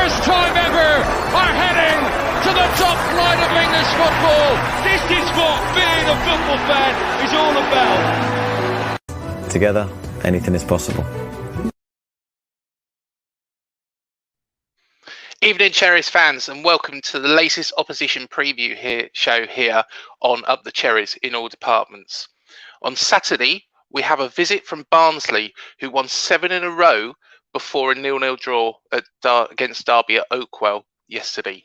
first time ever, are heading to the top flight of English football. This is what being a football fan is all about. Together, anything is possible. Evening Cherries fans, and welcome to the latest opposition preview show here on Up the Cherries in all departments. On Saturday, we have a visit from Barnsley, who won 7 in a row before a 0-0 draw against Derby at Oakwell yesterday.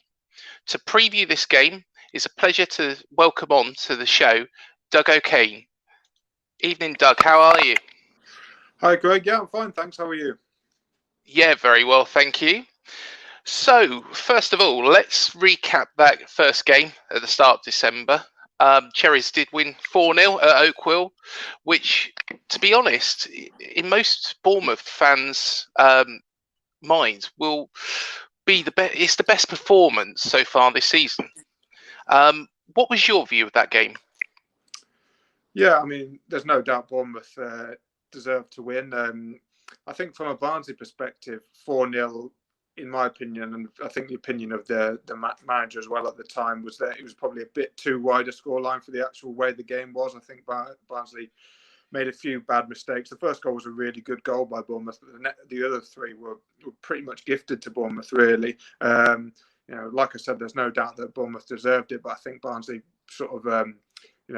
To preview this game, it's a pleasure to welcome on to the show Doug O'Kane. Evening, Doug. How are you? Hi, Greg. Yeah, I'm fine. Thanks. How are you? Yeah, very well. Thank you. So, first of all, let's recap that first game at the start of December. Cherries did win 4-0 at Oakwell, which, to be honest, in most Bournemouth fans' minds, will be it's the best performance so far this season. What was your view of that game? Yeah, I mean, there's no doubt Bournemouth deserved to win. I think from a Barnsley perspective, 4-0, in my opinion, and I think the opinion of the manager as well at the time, was that it was probably a bit too wide a scoreline for the actual way the game was. I think Barnsley made a few bad mistakes. The first goal was a really good goal by Bournemouth, but the other three were pretty much gifted to Bournemouth, really. Like I said, there's no doubt that Bournemouth deserved it, but I think Barnsley sort of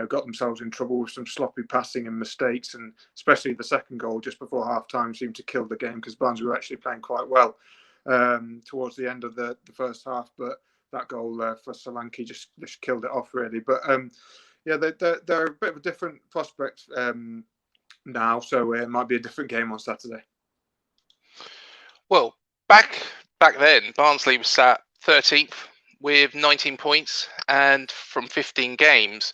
got themselves in trouble with some sloppy passing and mistakes, and especially the second goal just before half-time seemed to kill the game, because Barnsley were actually playing quite well towards the end of the first half, but that goal for Solanke just killed it off, really. But they're a bit of a different prospect now, so it might be a different game on Saturday. Well, back then, Barnsley was sat 13th with 19 points and from 15 games,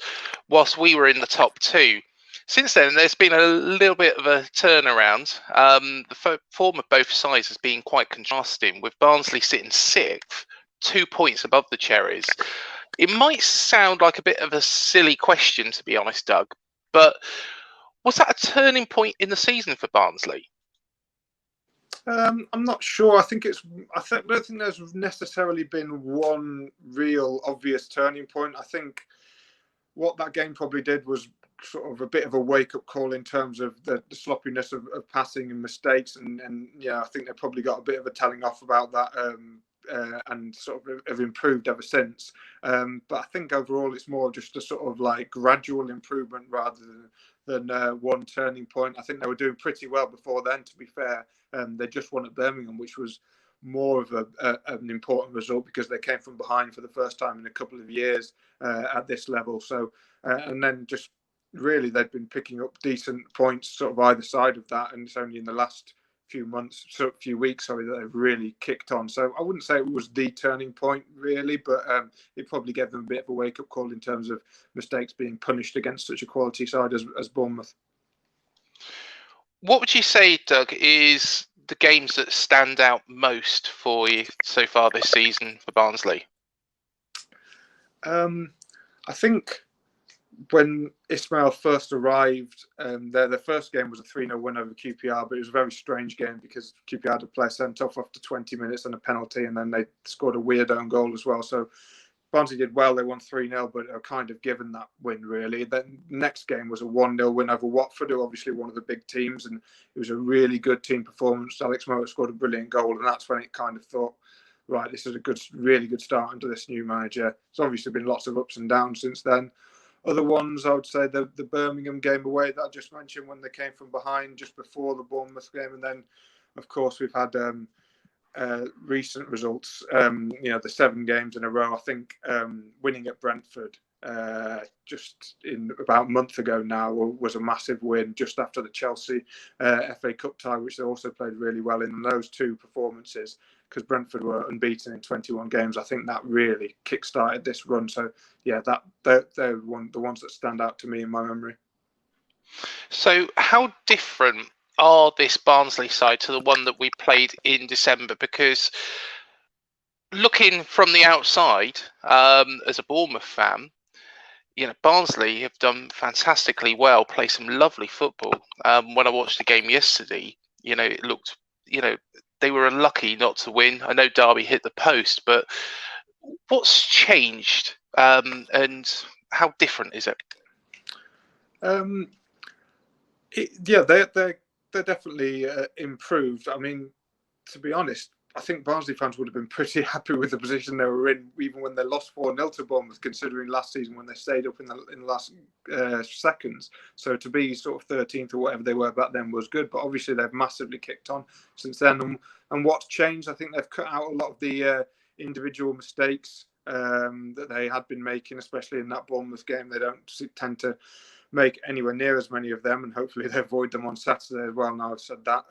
whilst we were in the top 2. Since then, there's been a little bit of a turnaround. The form of both sides has been quite contrasting, with Barnsley sitting 6th, 2 points above the Cherries. It might sound like a bit of a silly question, to be honest, Doug, but was that a turning point in the season for Barnsley? I'm not sure. I don't think there's necessarily been one real obvious turning point. I think what that game probably did was sort of a bit of a wake-up call in terms of the sloppiness of passing and mistakes, and I think they probably got a bit of a telling off about that, and sort of have improved ever since. But I think overall it's more just a sort of like gradual improvement rather than one turning point. I think they were doing pretty well before then, to be fair. They just won at Birmingham, which was more of an important result because they came from behind for the first time in a couple of years at this level. So, and then just really they've been picking up decent points sort of either side of that, and it's only in the last few weeks that they've really kicked on. So I wouldn't say it was the turning point really, but it probably gave them a bit of a wake-up call in terms of mistakes being punished against such a quality side as Bournemouth. What would you say, Doug, is the games that stand out most for you so far this season for Barnsley? I think when Ismaël first arrived, their first game was a 3-0 win over QPR, but it was a very strange game because QPR had a player sent off after 20 minutes and a penalty, and then they scored a weird own goal as well. So Barnsley did well. They won 3-0, but are kind of given that win, really. Then the next game was a 1-0 win over Watford, who are obviously one of the big teams, and it was a really good team performance. Alex Mowatt scored a brilliant goal, and that's when it kind of thought, right, this is a really good start under this new manager. There's obviously been lots of ups and downs since then. Other ones, I would say the Birmingham game away that I just mentioned, when they came from behind just before the Bournemouth game. And then, of course, we've had recent results, the 7 games in a row. I think winning at Brentford just in about a month ago now was a massive win just after the Chelsea FA Cup tie, which they also played really well in. And those 2 performances, because Brentford were unbeaten in 21 games, I think that really kick-started this run. So, yeah, they're the ones that stand out to me in my memory. So how different are this Barnsley side to the one that we played in December? Because looking from the outside, as a Bournemouth fan, Barnsley have done fantastically well, play some lovely football. When I watched the game yesterday, it looked, they were unlucky not to win. I know Derby hit the post, but what's changed and how different is it? They're definitely improved. I mean, to be honest, I think Barnsley fans would have been pretty happy with the position they were in, even when they lost 4-0 to Bournemouth, considering last season when they stayed up in the last seconds. So to be sort of 13th or whatever they were back then was good. But obviously they've massively kicked on since then. And what's changed, I think they've cut out a lot of the individual mistakes that they had been making, especially in that Bournemouth game. They don't tend to make anywhere near as many of them, and hopefully they avoid them on Saturday as well. Now I've said that.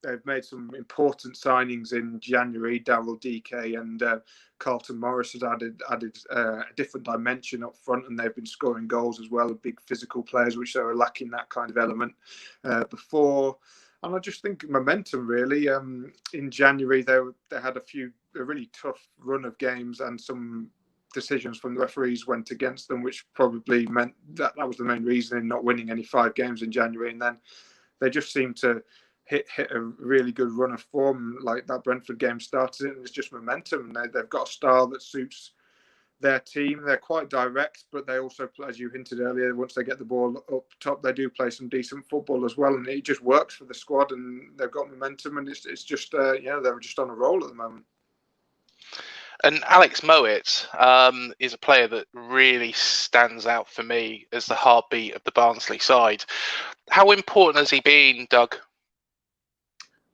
They've made some important signings in January. Daryl DK and Carlton Morris has added a different dimension up front, and they've been scoring goals as well. Big physical players, which they were lacking that kind of element before. And I just think momentum, really. In January, they had a really tough run of games, and some decisions from the referees went against them, which probably meant that was the main reason in not winning any 5 games in January. And then they just seemed to hit a really good run of form. Like that Brentford game started it, and it's just momentum. And they've got a style that suits their team. They're quite direct, but they also, as you hinted earlier, once they get the ball up top, they do play some decent football as well, and it just works for the squad. And they've got momentum, and it's just they're just on a roll at the moment. And Alex Mowat is a player that really stands out for me as the heartbeat of the Barnsley side. How important has he been, Doug?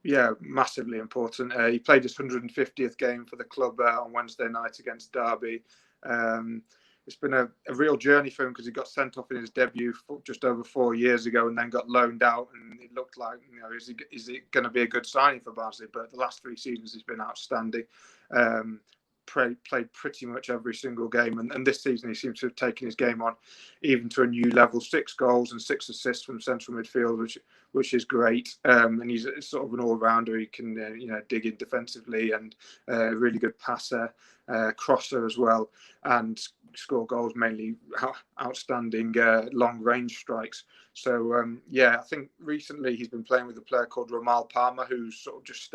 Yeah, massively important. He played his 150th game for the club on Wednesday night against Derby. It's been a real journey for him because he got sent off in his debut just over 4 years ago and then got loaned out, and it looked like, is it going to be a good signing for Barnsley? But the last 3 seasons he's been outstanding. Played pretty much every single game, and this season he seems to have taken his game on even to a new level. 6 goals and 6 assists from central midfield, which is great. And he's sort of an all-rounder. He can dig in defensively, and a really good passer, crosser as well, and score goals, mainly outstanding long-range strikes. So I think recently he's been playing with a player called Ramal Palmer, who sort of just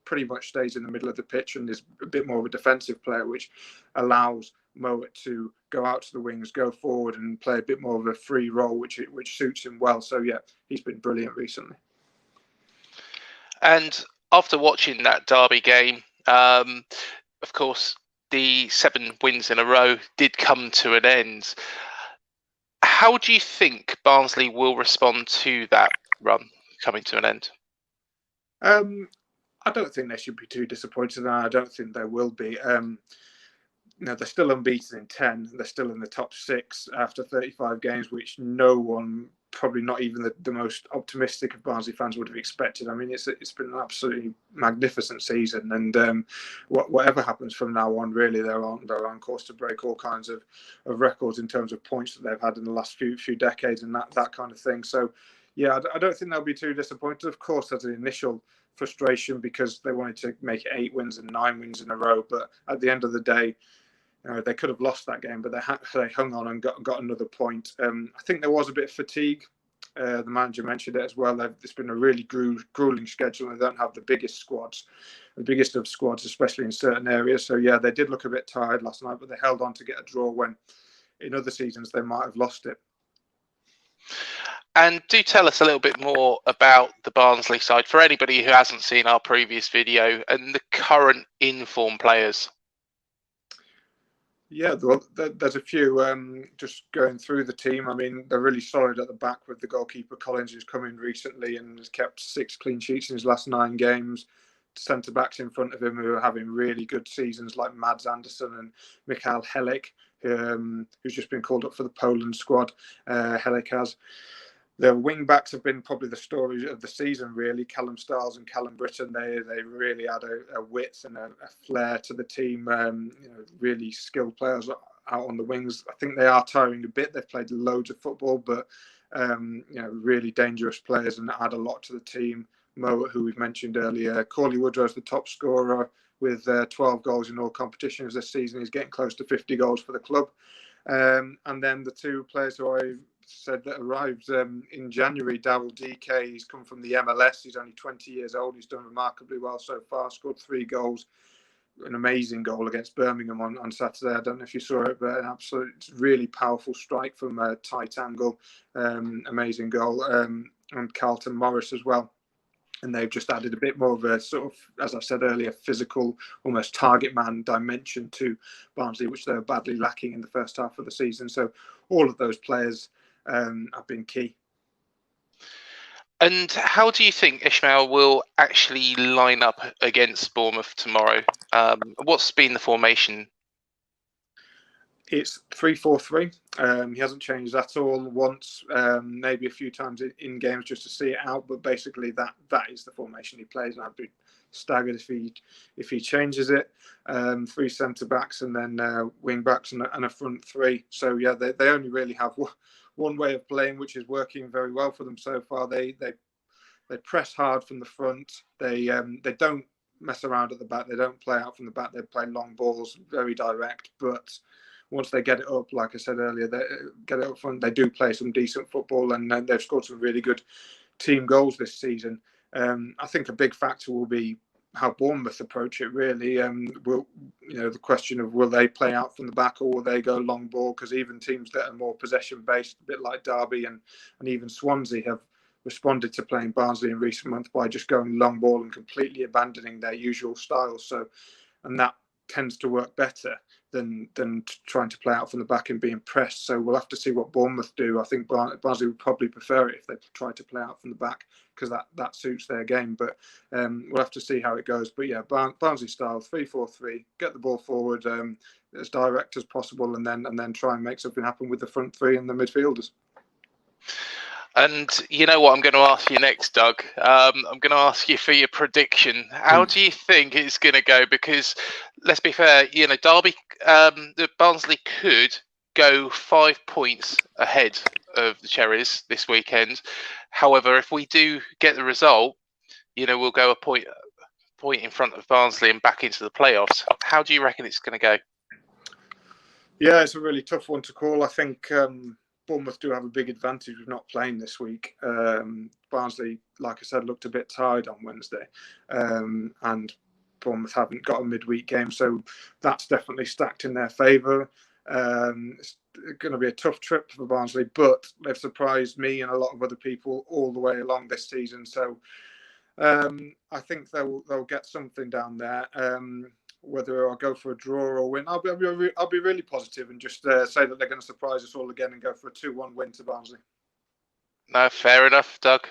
pretty much stays in the middle of the pitch and is a bit more of a defensive player, which allows Mowat to go out to the wings, go forward, and play a bit more of a free role, which suits him well. So he's been brilliant recently. And after watching that Derby game, of course, the 7 wins in a row did come to an end. How do you think Barnsley will respond to that run coming to an end? I don't think they should be too disappointed, and I don't think they will be. They're still unbeaten in 10. They're still in the top 6 after 35 games, which no one, probably not even the most optimistic of Barnsley fans, would have expected. I mean, it's been an absolutely magnificent season, and whatever happens from now on, really, they're on course to break all kinds of records in terms of points that they've had in the last few decades and that kind of thing. So, I don't think they'll be too disappointed. Of course, there's an initial frustration because they wanted to make it 8 wins and 9 wins in a row, but at the end of the day, they could have lost that game, but they hung on and got another point. I think there was a bit of fatigue. The manager mentioned it as well. It's been a really grueling schedule, and they don't have the biggest of squads, especially in certain areas. So they did look a bit tired last night, but they held on to get a draw when in other seasons they might have lost it. And do tell us a little bit more about the Barnsley side for anybody who hasn't seen our previous video and the current in-form players. Yeah, there's a few. Just going through the team, I mean, they're really solid at the back with the goalkeeper Collins, who's come in recently and has kept 6 clean sheets in his last 9 games. Centre-backs in front of him who are having really good seasons, like Mads Andersen and Mikhail Helik, who's just been called up for the Poland squad. Helik has. The wing-backs have been probably the story of the season, really. Callum Stiles and Callum Britton, they really add a width and a flair to the team. Really skilled players out on the wings. I think they are tiring a bit. They've played loads of football, but really dangerous players and add a lot to the team. Mowat, who we've mentioned earlier. Corley Woodrow's the top scorer with 12 goals in all competitions this season. He's getting close to 50 goals for the club. And then the 2 players who I said that arrived in January. Daryl DK, he's come from the MLS. He's only 20 years old. He's done remarkably well so far. Scored 3 goals. An amazing goal against Birmingham on Saturday. I don't know if you saw it, but an absolute really powerful strike from a tight angle. Amazing goal. And Carlton Morris as well. And they've just added a bit more of a sort of, as I said earlier, physical, almost target man dimension to Barnsley, which they were badly lacking in the first half of the season. So all of those players have been key. And how do you think Ismaël will actually line up against Bournemouth tomorrow? What's been the formation? It's 3-4-3. He hasn't changed at all once, maybe a few times in games just to see it out. But basically, that is the formation he plays, and I'd be staggered if he changes it. 3 centre backs and then wing backs and a front 3. So yeah, they only really have one way of playing, which is working very well for them so far. They press hard from the front. They don't mess around at the back. They don't play out from the back. They play long balls, very direct, but once they get it up, like I said earlier, they get it up front, they do play some decent football, and they've scored some really good team goals this season. I think a big factor will be how Bournemouth approach it, really. The question of will they play out from the back or will they go long ball? Because even teams that are more possession-based, a bit like Derby and even Swansea, have responded to playing Barnsley in recent months by just going long ball and completely abandoning their usual styles. And that tends to work better than trying to play out from the back and being pressed. So we'll have to see what Bournemouth do. I think Barnsley would probably prefer it if they try to play out from the back, because that suits their game. But we'll have to see how it goes. But yeah, Barnsley style 3-4-3, get the ball forward as direct as possible, and then try and make something happen with the front 3 and the midfielders. And you know what I'm going to ask you next, Doug? I'm going to ask you for your prediction. How do you think it's going to go? Because let's be fair, Derby, the Barnsley could go 5 points ahead of the Cherries this weekend. However, if we do get the result, we'll go a point in front of Barnsley and back into the playoffs. How do you reckon it's going to go? Yeah, it's a really tough one to call. I think Bournemouth do have a big advantage with not playing this week. Barnsley, like I said, looked a bit tired on Wednesday, and Bournemouth haven't got a midweek game, so that's definitely stacked in their favour. It's going to be a tough trip for Barnsley, but they've surprised me and a lot of other people all the way along this season. So I think they'll get something down there. Whether I'll go for a draw or win, I'll be really positive and just say that they're going to surprise us all again and go for a 2-1 win to Barnsley. No, fair enough, Doug.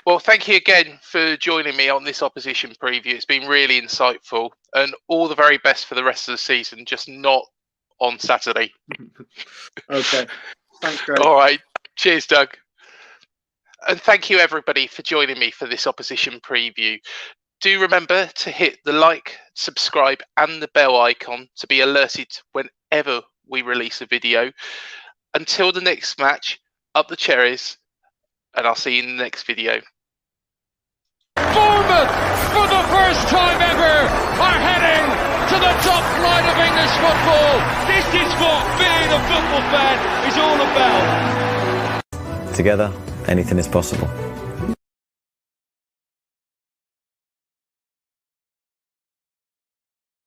Well, thank you again for joining me on this opposition preview. It's been really insightful, and all the very best for the rest of the season, just not on Saturday. Okay. Thanks, Greg. All right. Cheers, Doug. And thank you, everybody, for joining me for this opposition preview. Do remember to hit the like, subscribe and the bell icon to be alerted whenever we release a video. Until the next match, up the Cherries, and I'll see you in the next video. Bournemouth, for the first time ever, are heading to the top flight of English football. This is what being a football fan is all about. Together, anything is possible.